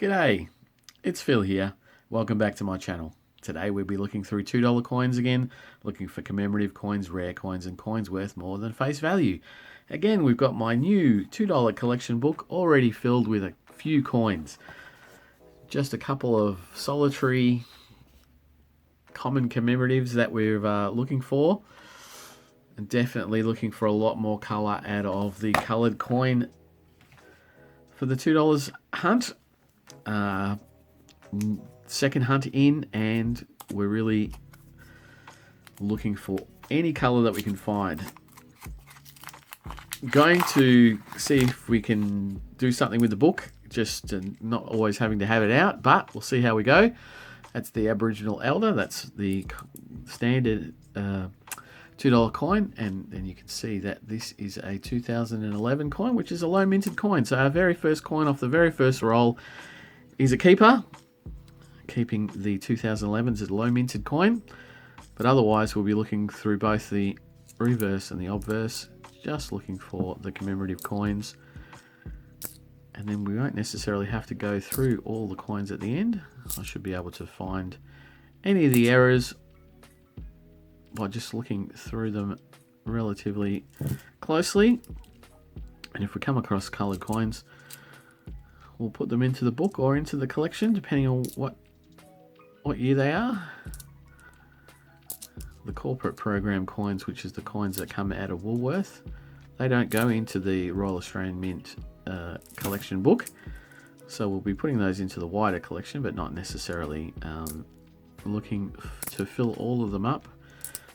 G'day, it's Phil here. Welcome back to my channel. Today we'll be looking through $2 coins again, looking for commemorative coins, rare coins, and coins worth more than face value. Again, we've got my new $2 collection book already filled with a few coins. Just a couple of solitary common commemoratives that we're looking for. And definitely looking for a lot more colour out of the coloured coin for the $2 hunt. Second hunt in, and we're really looking for any color that we can find. Going to see if we can do something with the book, just not always having to have it out, but we'll see how we go. That's the Aboriginal Elder. That's the standard $2 coin, and then you can see that this is a 2011 coin, which is a low minted coin. So our very first coin off the very first roll is a keeper, keeping the 2011s as a low minted coin, but otherwise we'll be looking through both the reverse and the obverse, just looking for the commemorative coins, and then we won't necessarily have to go through all the coins at the end. I should be able to find any of the errors by just looking through them relatively closely, and if we come across coloured coins, we'll put them into the book or into the collection, depending on what year they are. The corporate program coins, which is the coins that come out of Woolworth, they don't go into the Royal Australian Mint collection book. So we'll be putting those into the wider collection, but not necessarily looking to fill all of them up,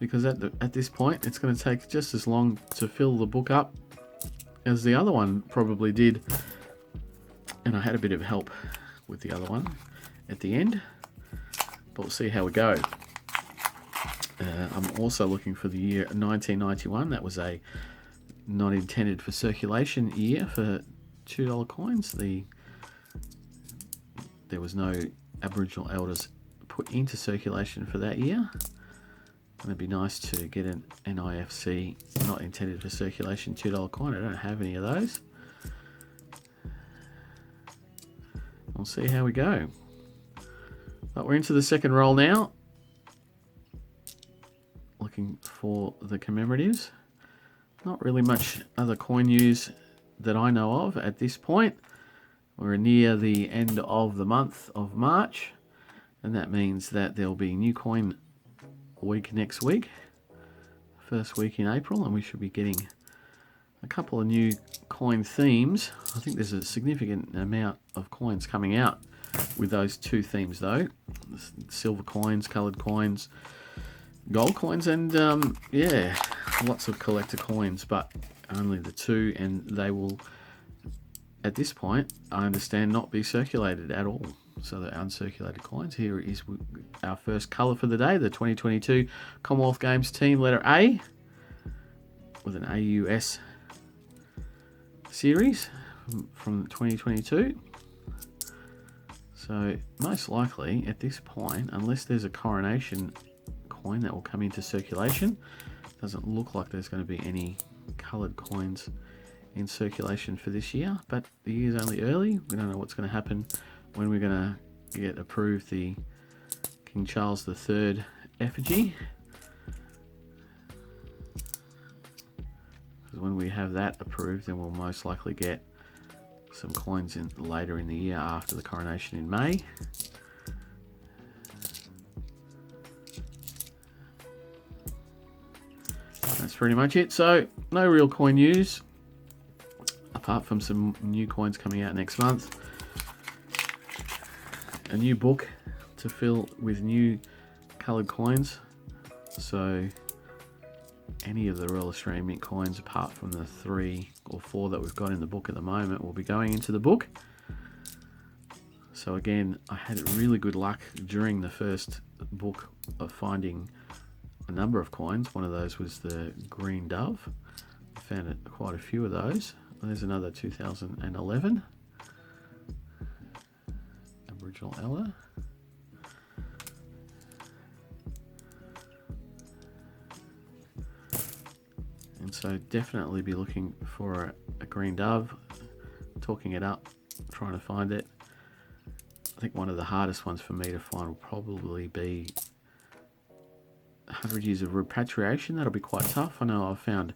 because at this point it's going to take just as long to fill the book up as the other one probably did. And I had a bit of help with the other one at the end, but we'll see how we go. I'm also looking for the year 1991. That was a not intended for circulation year for $2 coins. There was no Aboriginal elders put into circulation for that year. And it'd be nice to get an NIFC not intended for circulation $2 coin. I don't have any of those. We'll see how we go. But we're into the second roll now, looking for the commemoratives. Not really much other coin news that I know of at this point. We're near the end of the month of March, and that means that there'll be new coin week next week, first week in April, and we should be getting a couple of new coin themes. I think there's a significant amount of coins coming out with those two themes though. Silver coins, coloured coins, gold coins, and yeah, lots of collector coins, but only the two, and they will, at this point, I understand, not be circulated at all. So the uncirculated coins. Here is our first colour for the day, the 2022 Commonwealth Games team letter A with an AUS series from 2022. So most likely at this point, unless there's a coronation coin that will come into circulation, doesn't look like there's going to be any coloured coins in circulation for this year, but the year's only early. We don't know what's going to happen when we're going to get approved the King Charles III effigy. Because when we have that approved, then we'll most likely get some coins in later in the year after the coronation in May. That's pretty much it. So no real coin news, apart from some new coins coming out next month. A new book to fill with new coloured coins. So any of the Royal Australian Mint coins, apart from the 3 or 4 that we've got in the book at the moment, will be going into the book. So again, I had really good luck during the first book of finding a number of coins. One of those was the Green Dove. I found quite a few of those. There's another 2011 Aboriginal Elder. And so definitely be looking for a Green Dove, talking it up, trying to find it. I think one of the hardest ones for me to find will probably be 100 Years of Repatriation. That'll be quite tough. I know I've found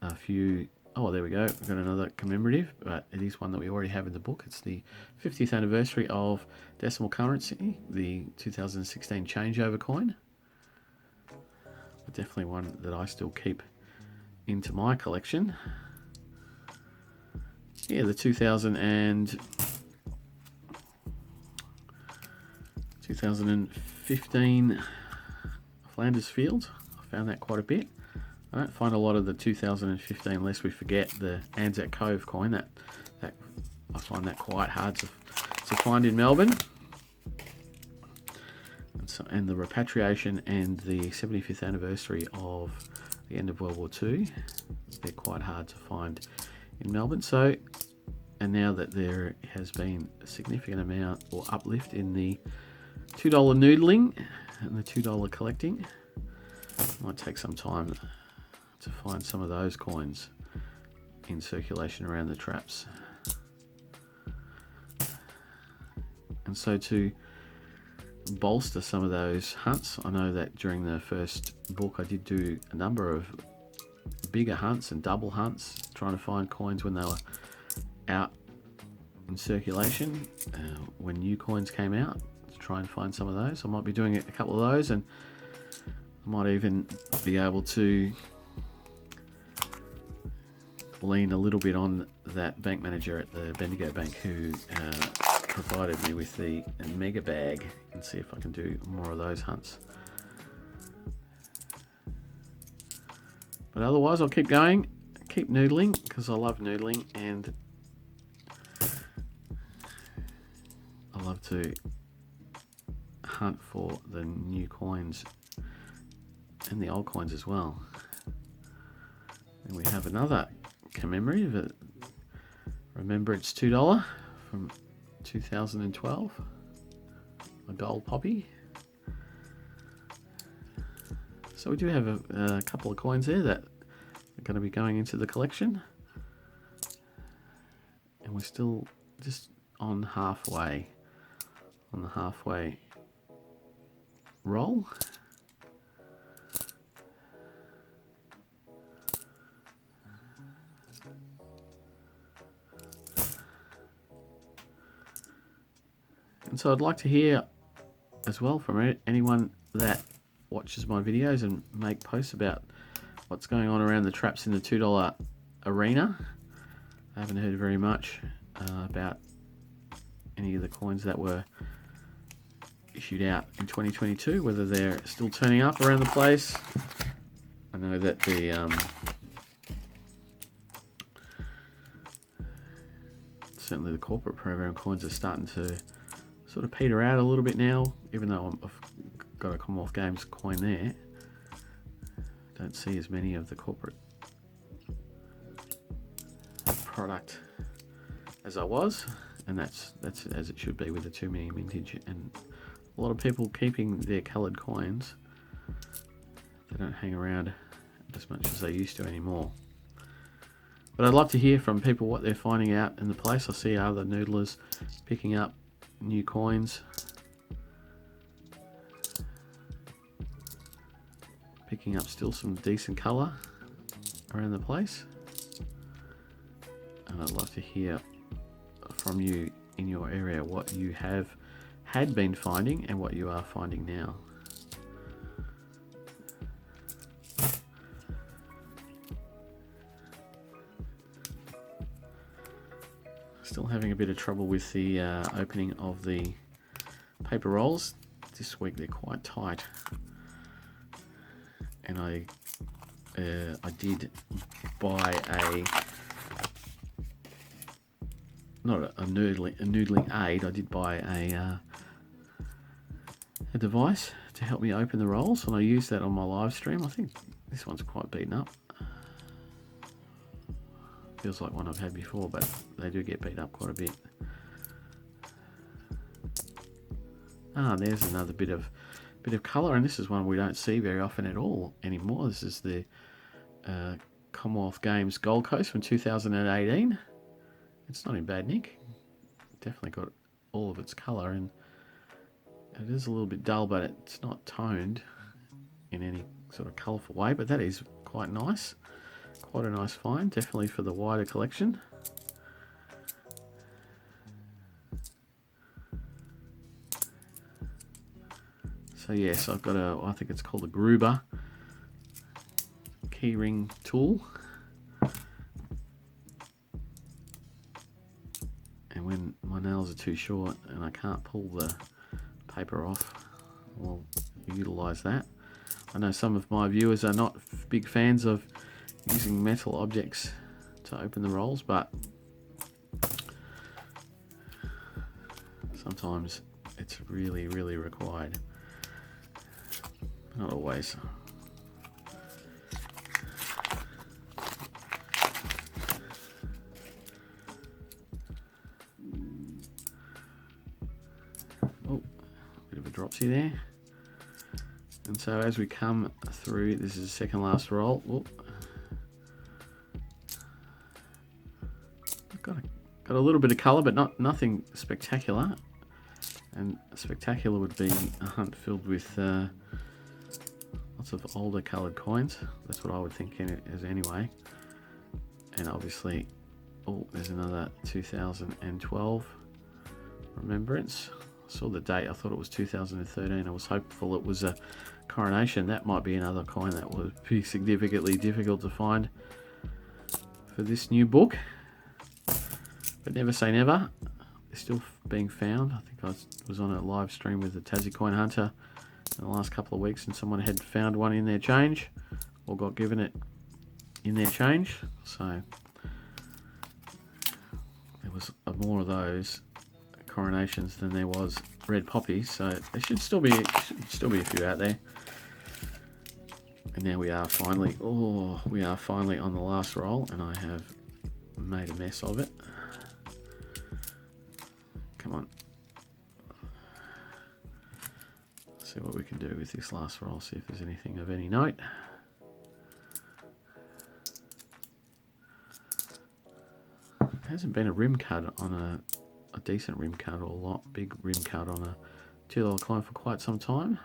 a few. Oh, there we go. We've got another commemorative, but it is one that we already have in the book. It's the 50th anniversary of decimal currency, the 2016 changeover coin. But definitely one that I still keep into my collection. Yeah, the 2015 Flanders Field. I found that quite a bit. I don't find a lot of the 2015, lest we forget the Anzac Cove coin. That I find that quite hard to find in Melbourne. And the repatriation and the 75th anniversary of the end of World War II, they're quite hard to find in Melbourne. So, and now that there has been a significant amount or uplift in the $2 noodling and the $2 collecting, it might take some time to find some of those coins in circulation around the traps. And so to bolster some of those hunts, I know that during the first book I did do a number of bigger hunts and double hunts, trying to find coins when they were out in circulation, when new coins came out, to try and find some of those. I might be doing a couple of those, and I might even be able to lean a little bit on that bank manager at the Bendigo Bank who provided me with the mega bag, and see if I can do more of those hunts. But otherwise I'll keep going, keep noodling, because I love noodling, and I love to hunt for the new coins and the old coins as well. And we have another commemorative. Remember, it's $2 from 2012. A gold poppy. So we do have a couple of coins there that are going to be going into the collection, and we're still just on the halfway roll. And so I'd like to hear as well from anyone that watches my videos and make posts about what's going on around the traps in the $2 arena. I haven't heard very much about any of the coins that were issued out in 2022, whether they're still turning up around the place. I know that certainly the corporate program coins are starting to sort of peter out a little bit now, even though I've got a Commonwealth Games coin there. Don't see as many of the corporate product as I was, and that's as it should be with the 2 million vintage, and a lot of people keeping their coloured coins. They don't hang around as much as they used to anymore. But I'd love to hear from people what they're finding out in the place. I see other noodlers picking up new coins, picking up still some decent colour around the place, and I'd love to hear from you in your area what you had been finding and what you are finding now. Still having a bit of trouble with the opening of the paper rolls. This week they're quite tight, and I did buy not a noodling aid. I did buy a device to help me open the rolls, and I used that on my live stream. I think this one's quite beaten up. Feels like one I've had before, but they do get beat up quite a bit. There's another bit of colour, and this is one we don't see very often at all anymore. This is the Commonwealth Games Gold Coast from 2018. It's not in bad nick. Definitely got all of its colour, and it is a little bit dull, but it's not toned in any sort of colourful way, but that is quite nice. Quite a nice find, definitely for the wider collection. So yes, I've got I think it's called a Gruber keyring tool. And when my nails are too short and I can't pull the paper off, I'll utilise that. I know some of my viewers are not big fans of using metal objects to open the rolls, but sometimes it's really, really required. Not always. Oh, bit of a dropsy there. And so as we come through, this is the second last roll. Whoop. Got a little bit of colour, but nothing spectacular. And spectacular would be a hunt filled with lots of older coloured coins. That's what I would think in it is anyway. And obviously, oh, there's another 2012 remembrance. I saw the date, I thought it was 2013. I was hopeful it was a coronation. That might be another coin that would be significantly difficult to find for this new book. But never say never. They're still being found. I think I was on a live stream with the Tassie Coin Hunter in the last couple of weeks, and someone had found one in their change, or got given it in their change. So there was more of those coronations than there was red poppies. So there should still be a few out there. And now we are finally on the last roll, and I have made a mess of it. Come on. See what we can do with this last roll, see if there's anything of any note. There hasn't been a rim cut on a decent rim cut, or big rim cut on a $2 coin for quite some time.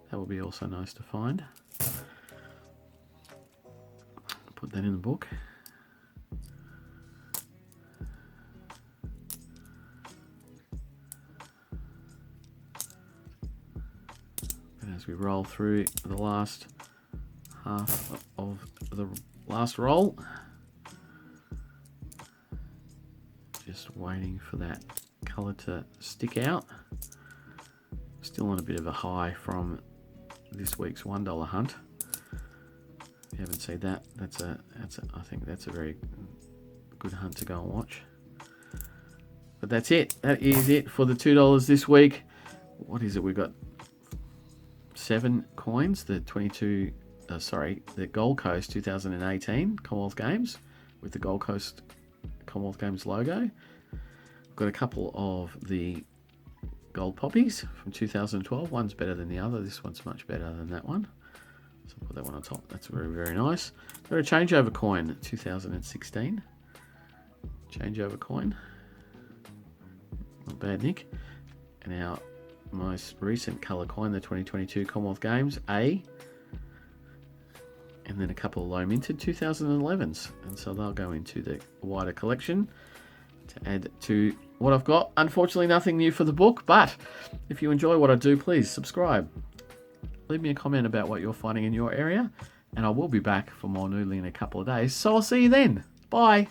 That would be also nice to find. Put that in the book. As we roll through the last half of the last roll, just waiting for that colour to stick out. Still on a bit of a high from this week's $1 hunt. If you haven't seen that, I think that's a very good hunt to go and watch. But that's it. That is it for the $2 this week. What is it? We've got 7 coins, the Gold Coast 2018 Commonwealth Games with the Gold Coast Commonwealth Games logo. We've got a couple of the gold poppies from 2012. One's better than the other. This one's much better than that one. So I'll put that one on top. That's very, very nice. Got a changeover coin, 2016. Changeover coin. Not bad, Nick. And our most recent colour coin, the 2022 Commonwealth Games, A. And then a couple of low minted 2011s. And so they'll go into the wider collection to add to what I've got. Unfortunately, nothing new for the book, but if you enjoy what I do, please subscribe. Leave me a comment about what you're finding in your area, and I will be back for more noodling in a couple of days. So I'll see you then. Bye.